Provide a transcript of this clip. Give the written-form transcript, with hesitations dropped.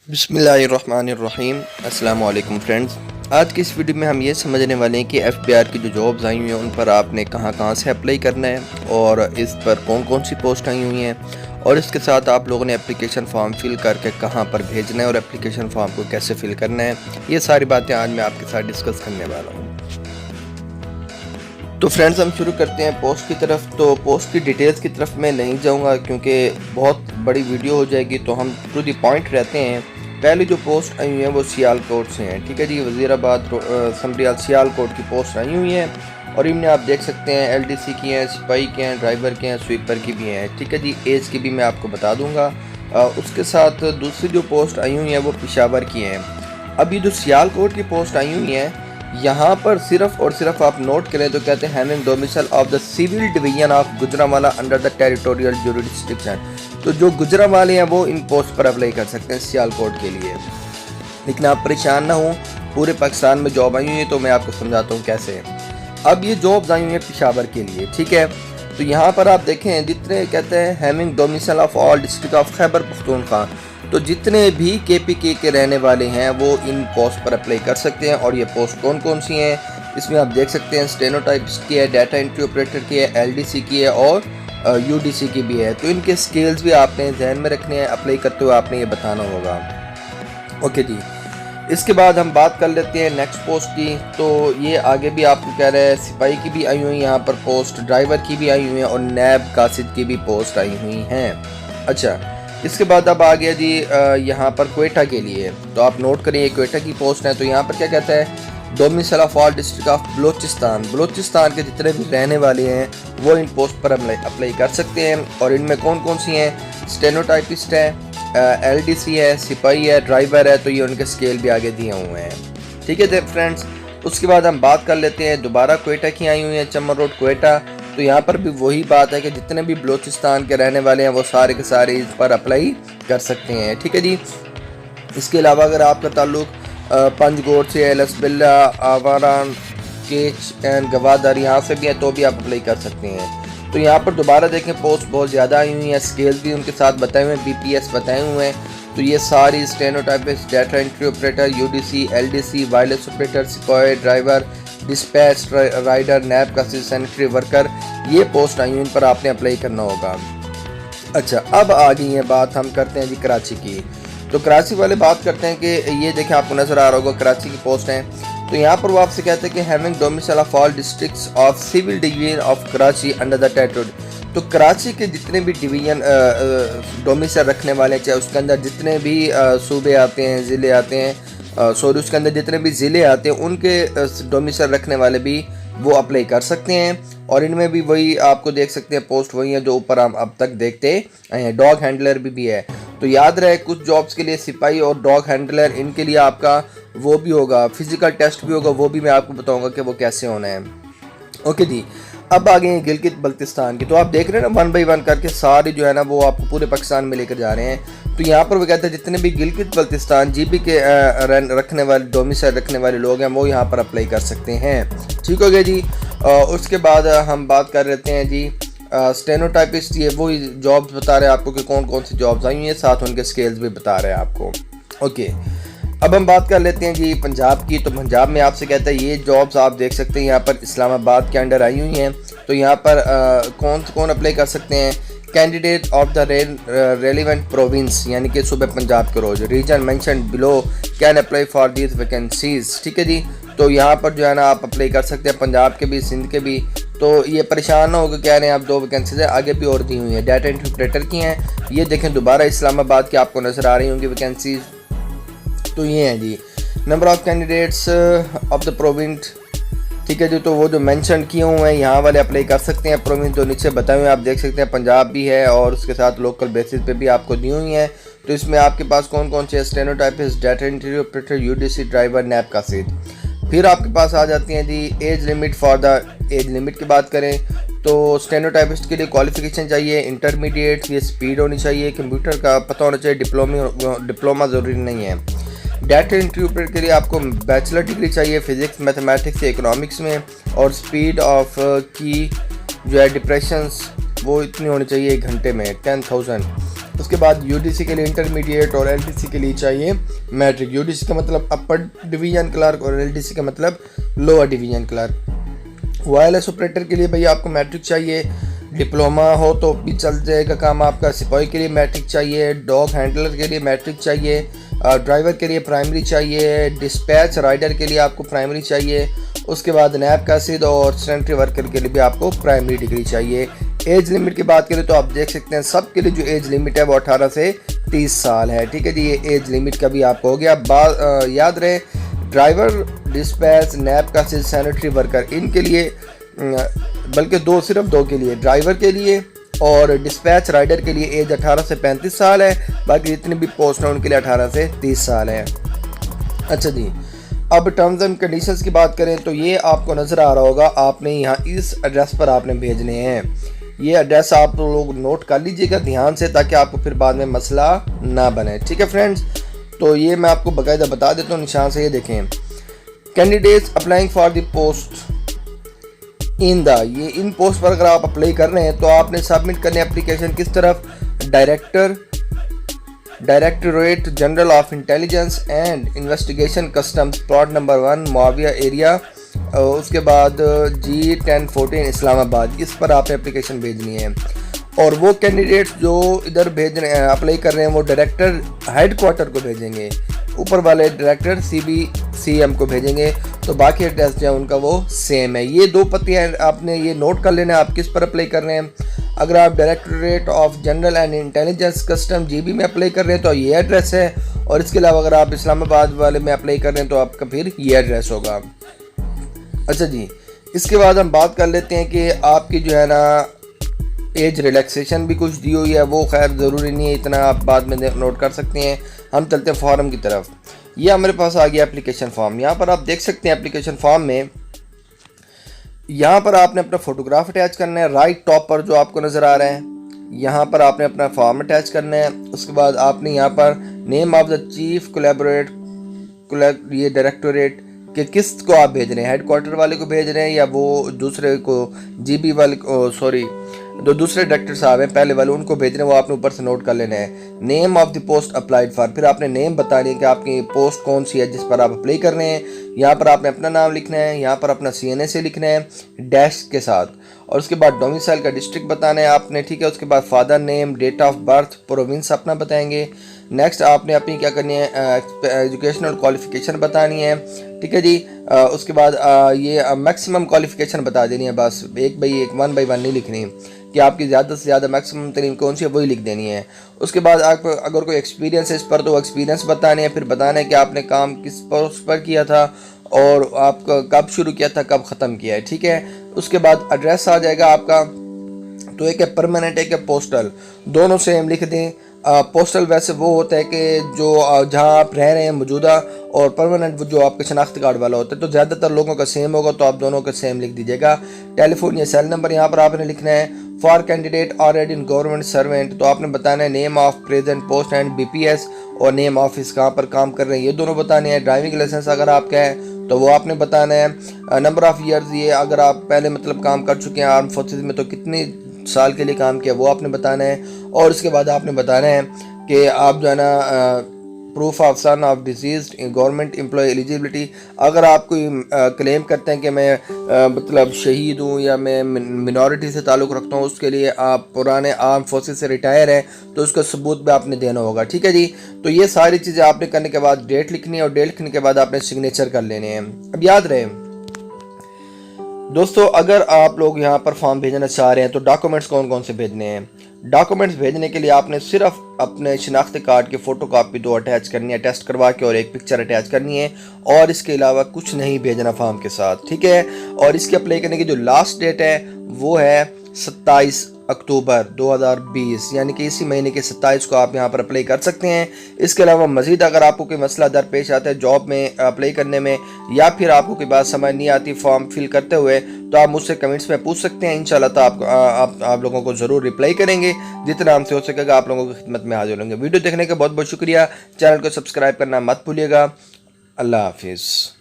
बिस्मिल्लाहिर्रहमानिर्रहीम। अस्सलाम वालेकुम फ्रेंड्स। आज की इस वीडियो में हम ये समझने वाले हैं कि एफबीआर की जो जॉब्स आई हुई हैं उन पर आपने कहां कहां से अप्लाई करना है और इस पर कौन कौन सी पोस्ट आई हुई हैं और इसके साथ आप लोगों ने एप्लीकेशन फॉर्म फिल करके कहां पर भेजना है और एप्लीकेशन फॉर्म को कैसे फिल करना है। ये सारी बातें आज मैं आपके साथ डिस्कस करने वाला हूँ। तो फ्रेंड्स हम शुरू करते हैं पोस्ट की तरफ। तो पोस्ट की डिटेल्स की तरफ मैं नहीं जाऊंगा क्योंकि बहुत बड़ी वीडियो हो जाएगी, तो हम टू द पॉइंट रहते हैं। पहले जो पोस्ट आई हुई है वो सियालकोट से हैं, ठीक है जी। वज़ीराबाद समरियाल सियालकोट की पोस्ट आई हुई है और इनमें आप देख सकते हैं एलडीसी की हैं, सिपाही के हैं, ड्राइवर के हैं, स्वीपर की भी हैं, ठीक है जी। एज की भी मैं आपको बता दूंगा। उसके साथ दूसरी जो पोस्ट आई हुई है वो पेशावर की हैं। अब ये जो सियालकोट की पोस्ट आई हुई है यहाँ पर सिर्फ और सिर्फ आप नोट करें तो कहते हैं having domicile of the civil division of Gujranwala under the territorial jurisdiction. तो जो गुजरांवाले हैं वो इन पोस्ट पर अप्लाई कर सकते हैं सियालकोट के लिए। लेकिन आप परेशान ना हो, पूरे पाकिस्तान में जॉब आई हुई है तो मैं आपको समझाता हूँ कैसे। अब ये जॉब्स आई हुई हैं पेशावर के लिए, ठीक है। तो यहाँ पर आप देखें जितने कहते हैं having domicile of all district of Khyber Pakhtunkhwa, तो जितने भी केपीके के रहने वाले हैं वो इन पोस्ट पर अप्लाई कर सकते हैं। और ये पोस्ट कौन कौन सी हैं इसमें आप देख सकते हैं। स्टेनोटाइपिस्ट की है, डाटा एंट्री ऑपरेटर की है, एलडीसी की है और यूडीसी की भी है। तो इनके स्किल्स भी आपने ध्यान में रखने हैं, अप्लाई करते हुए आपने ये बताना होगा। ओके जी, इसके बाद हम बात कर लेते हैं नेक्स्ट पोस्ट की। तो ये आगे भी आपको कह रहे हैं सिपाही की भी आई हुई यहाँ पर पोस्ट, ड्राइवर की भी आई हुई है और नैब कासिद की भी पोस्ट आई हुई हैं। अच्छा, इसके बाद अब आ गया जी यहाँ पर क्वेटा के लिए। तो आप नोट करें ये क्वेटा की पोस्ट है। तो यहाँ पर क्या कहता है domicile of all district of Balochistan. Balochistan के जितने भी रहने वाले हैं वो इन पोस्ट पर अप्लाई कर सकते हैं। और इनमें कौन कौन सी हैं, स्टेनोटाइपिस्ट है, एलडीसी है, सिपाही है, ड्राइवर है। तो ये उनके स्केल भी आगे दिए हुए हैं, ठीक है फ्रेंड्स। उसके बाद हम बात कर लेते हैं दोबारा क्वेटा की आई हुई है, चमन रोड क्वेटा। तो यहाँ पर भी वही बात है कि जितने भी बलोचिस्तान के रहने वाले हैं वो सारे के सारे इस पर अप्लाई कर सकते हैं, ठीक है जी। इसके अलावा अगर आपका ताल्लुक पंजगोट से है, लसबिल्ला, आवारान, केच एंड गवादर यहाँ से भी है तो भी आप अप्लाई कर सकते हैं। तो यहाँ पर दोबारा देखें पोस्ट बहुत ज़्यादा आई हुई हैं, स्केल्स भी उनके साथ बताए हुए हैं, बीपीएस बताए हुए हैं। तो ये सारी stenotypist, data entry operator, UDC, LDC, wireless operator, सिपाही, ड्राइवर, डिस्पैच राइडर, नैब का सैनिटरी वर्कर, ये पोस्ट आई हुई, इन पर आपने अप्लाई करना होगा। अच्छा, अब आ गई है बात, हम करते हैं जी कराची की। तो कराची वाले बात करते हैं कि ये देखें आपको नज़र आ रहा होगा कराची की पोस्ट है। तो यहाँ पर वो आपसे कहते हैं कि having domicile of all districts of civil division of Karachi under the territory. तो कराची के जितने भी डिवीजन डोमिसाइल रखने वाले हैं, चाहे उसके अंदर जितने भी सूबे आते हैं, ज़िले आते हैं, सॉरी उसके अंदर जितने भी ज़िले आते हैं उनके डोमिसाइल रखने वाले भी वो अप्लाई कर सकते हैं। और इनमें भी वही आपको देख सकते हैं पोस्ट वही है जो ऊपर हम अब तक देखते आए हैं। डॉग हैंडलर भी है। तो याद रहे कुछ जॉब्स के लिए सिपाही और डॉग हैंडलर, इनके लिए आपका वो भी होगा, फिजिकल टेस्ट भी होगा, वो भी मैं आपको बताऊंगा कि वो कैसे होना है। ओके जी, अब आ गए हैं गिलगित बल्तिस्तान की। तो आप देख रहे हैं ना 1 बाय 1 करके सारे जो है ना वो आपको पूरे पाकिस्तान में लेकर जा रहे हैं। तो यहाँ पर वो कहते हैं जितने भी गिलगित बल्तिस्तान जीबी के रखने वाले डोमिसाइल रखने वाले लोग हैं वो यहाँ पर अप्लाई कर सकते हैं, ठीक हो गया जी। उसके बाद हम बात कर लेते हैं जी स्टेनोटाइपिस्ट। ये वो जॉब्स बता रहे हैं आपको कि कौन कौन सी जॉब्स आई हुई हैं, साथ उनके स्केल्स भी बता रहे हैं आपको। ओके, अब हम बात कर लेते हैं जी पंजाब की। तो पंजाब में आपसे कहता है ये जॉब्स आप देख सकते हैं यहाँ पर इस्लामाबाद के अंडर आई हुई हैं। तो यहाँ पर कौन अप्लाई कर सकते हैं, candidate of the relevant province यानी कि सूबे पंजाब के रोज region mention below can apply for these vacancies, ठीक है जी। तो यहाँ पर जो है ना आप अप्लाई कर सकते हैं पंजाब के भी, सिंध के भी। तो ये परेशान ना होगा, कह रहे हैं आप 2 वैकेंसीज है, आगे भी और दी हुई हैं, डाटा एंट्री ऑपरेटर की हैं। ये देखें दोबारा इस्लामाबाद की आपको नज़र आ रही होंगी वैकेंसीज। तो ये हैं जी number of candidates of the province, ठीक है जी। तो वो जो मेंशन किए हुए हैं यहाँ वाले अप्लाई कर सकते हैं। प्रोविंस जो नीचे बताए हुए हैं आप देख सकते हैं, पंजाब भी है और उसके साथ लोकल बेसिस पे भी आपको दी हुई हैं। तो इसमें आपके पास कौन कौन से stenotypist, data entry operator, UDC, driver, नैब का सीट। फिर आपके पास आ जाती हैं जी age limit. For the age limit की बात करें तो स्टेनोटाइपिस्ट के लिए क्वालिफिकेशन चाहिए इंटरमीडिएट, ये स्पीड होनी चाहिए, कंप्यूटर का पता होना चाहिए, डिप्लोमा ज़रूरी नहीं है। डाटा एंट्री ऑपरेटर के लिए आपको बैचलर डिग्री चाहिए फिजिक्स, मैथमेटिक्स या इकोनॉमिक्स में, और स्पीड ऑफ की जो है डिप्रेशंस वो इतनी होनी चाहिए 1 घंटे में 10,000। उसके बाद यूडीसी के लिए इंटरमीडिएट और एलडीसी के लिए चाहिए मैट्रिक। यूडीसी का मतलब अपर डिवीजन क्लर्क और एलडीसी का मतलब lower division clerk. Wireless operator के लिए भैया आपको मैट्रिक चाहिए, डिप्लोमा हो तो भी चल जाएगा काम आपका। सिपाही के लिए मैट्रिक चाहिए, डॉग हैंडलर के लिए मैट्रिक चाहिए, ड्राइवर के लिए प्राइमरी चाहिए, डिस्पैच राइडर के लिए आपको प्राइमरी चाहिए। उसके बाद नैब कासिद और सैनिटरी वर्कर के लिए भी आपको प्राइमरी डिग्री चाहिए। एज लिमिट की बात करें तो आप देख सकते हैं सबके लिए जो एज लिमिट है वो 18 से 30 साल है, ठीक है जी। ये एज लिमिट का भी आपको हो गया। याद रहे ड्राइवर, डिस्पैच, नैब कासिद, सैनिटरी वर्कर इनके लिए बल्कि सिर्फ दो के लिए, ड्राइवर के लिए और डिस्पैच राइडर के लिए एज 18 से 35 साल है। बाकी जितने भी पोस्ट हैं उनके लिए 18 से 30 साल है। अच्छा जी, अब टर्म्स एंड कंडीशंस की बात करें तो ये आपको नज़र आ रहा होगा, आपने यहाँ इस एड्रेस पर आपने भेजने हैं। ये एड्रेस आप लोग नोट कर लीजिएगा ध्यान से ताकि आपको फिर बाद में मसला ना बने, ठीक है फ्रेंड्स। तो ये मैं आपको बाकायदा बता देता हूँ निशान से। ये देखें, candidates applying for the post ये इन पोस्ट पर अगर आप अप्लाई कर रहे हैं तो आपने सबमिट करने एप्लीकेशन किस तरफ, directorate general of intelligence and investigation customs, plot number 1 Muawiya area, उसके बाद G1014 इस्लामाबाद, इस पर आपने एप्लीकेशन भेजनी है। और वो कैंडिडेट्स जो इधर भेज रहे हैं, अप्लाई कर रहे हैं, वो डायरेक्टर हेडक्वार्टर को भेजेंगे, ऊपर वाले डायरेक्टर CBCM को भेजेंगे। तो बाकी एड्रेस जो है उनका वो सेम है। ये दो पतियाँ आपने ये नोट कर लेना, आप किस पर अप्लाई कर रहे हैं। अगर आप directorate of general and intelligence custom GB में अप्लाई कर रहे हैं तो ये एड्रेस है, और इसके अलावा अगर आप इस्लामाबाद वाले में अप्लाई कर रहे हैं तो आपका फिर ये एड्रेस होगा। अच्छा जी, इसके बाद हम बात कर लेते हैं कि आपकी जो है ना एज रिलैक्सेशन भी कुछ दी हुई है, वो खैर ज़रूरी नहीं है, इतना आप बाद में नोट कर सकते हैं। हम चलते हैं फॉर्म की तरफ। ये हमारे पास आ गया एप्लीकेशन फॉर्म। यहाँ पर आप देख सकते हैं एप्लीकेशन फॉर्म में यहाँ पर आपने अपना फोटोग्राफ अटैच करना है। राइट टॉप पर जो आपको नज़र आ रहा है यहाँ पर आपने अपना फॉर्म अटैच करना है। उसके बाद आपने यहाँ पर नेम ऑफ द चीफ ये डायरेक्टोरेट कि किस को आप भेज रहे हैं, हेडक्वार्टर वाले को भेज रहे हैं या वो दूसरे को GB वाले को, सॉरी जो दूसरे डायरेक्टर साहब हैं पहले वाले उनको भेज रहे हैं, वो आपने ऊपर से नोट कर लेना है। Name of the post applied for, फिर आपने नेम बतानी है कि आपकी पोस्ट कौन सी है जिस पर आप अप्लाई कर रहे हैं। यहाँ पर आपने अपना नाम लिखना है, यहाँ पर अपना CNA से लिखना है डैश के साथ, और उसके बाद डोमिसाइल का डिस्ट्रिक्ट बताना है आपने, ठीक है। उसके बाद father name, date of birth, province अपना बताएंगे। नेक्स्ट आपने अपनी क्या करनी है, एजुकेशनल क्वालिफिकेशन बतानी है, ठीक है जी। उसके बाद ये मैक्सिमम क्वालिफिकेशन बता देनी है, बस 1 by 1 नहीं लिखनी कि आपकी ज़्यादा से ज़्यादा मैक्सिमम तरीन कौन सी है वही लिख देनी है। उसके बाद आप अगर कोई एक्सपीरियंस है इस पर तो एक्सपीरियंस बताने हैं, फिर बताना है कि आपने काम किस पोस्ट पर किया था और आपका कब शुरू किया था कब ख़त्म किया है, ठीक है। उसके बाद एड्रेस आ जाएगा आपका, तो एक है परमानेंट एक है पोस्टल, दोनों सेम लिख दें। पोस्टल वैसे वो होता है कि जो जहाँ आप रह रहे हैं मौजूदा, और परमानेंट वो जो आपके शनाख्ती कार्ड वाला होता है, तो ज़्यादातर लोगों का सेम होगा तो आप दोनों का सेम लिख दीजिएगा। टेलीफोन या सेल नंबर यहाँ पर आपने लिखना है। For candidate already in government servant, तो आपने बताना है name of present post and BPS और नेम ऑफिस कहाँ पर काम कर रहे हैं, ये दोनों बताने हैं। ड्राइविंग लाइसेंस अगर आपका है तो वो आपने बताना है। नंबर ऑफ़ ईयर्स, ये अगर आप पहले मतलब काम कर चुके हैं आर्म फोर्सेस में तो कितने साल के लिए काम किया वो आपने बताना है। और उसके बाद आपने बताना है कि आप जो है ना proof of son of deceased government employ eligibility, अगर आप कोई क्लेम करते हैं कि मैं मतलब शहीद हूँ या मैं मिनॉरिटी से ताल्लुक़ रखता हूँ, उसके लिए आप पुराने आर्म फोर्सेस से रिटायर हैं तो उसका सबूत भी आपने देना होगा, ठीक है जी। तो ये सारी चीज़ें आपने करने के बाद डेट लिखनी है, और डेट लिखने के बाद आपने सिग्नेचर कर लेने हैं। अब याद रहे दोस्तों, अगर आप लोग यहाँ पर फॉर्म भेजना चाह रहे हैं तो डॉक्यूमेंट्स कौन कौन से भेजने हैं। डॉक्यूमेंट्स भेजने के लिए आपने सिर्फ अपने शिनाख्ती कार्ड की फ़ोटोकॉपी 2 अटैच करनी है टेस्ट करवा के, और एक पिक्चर अटैच करनी है, और इसके अलावा कुछ नहीं भेजना फॉर्म के साथ, ठीक है। और इसके अप्लाई करने की जो लास्ट डेट है वो है 27 अक्टूबर 2020, यानी कि इसी महीने के 27 को आप यहाँ पर अप्लाई कर सकते हैं। इसके अलावा मज़ीद अगर आपको कोई मसला दरपेश आता है जॉब में अप्लाई करने में, या फिर आपको कोई बात समझ नहीं आती फॉर्म फिल करते हुए, तो आप मुझसे कमेंट्स में पूछ सकते हैं। इंशाल्लाह तो आप लोगों को ज़रूर रिप्लाई करेंगे, जितना हमसे हो सकेगा आप लोगों की खिदमत में हाजिर होंगे। वीडियो देखने का बहुत बहुत शुक्रिया। चैनल को सब्सक्राइब करना मत भूलिएगा। अल्लाह हाफिज़।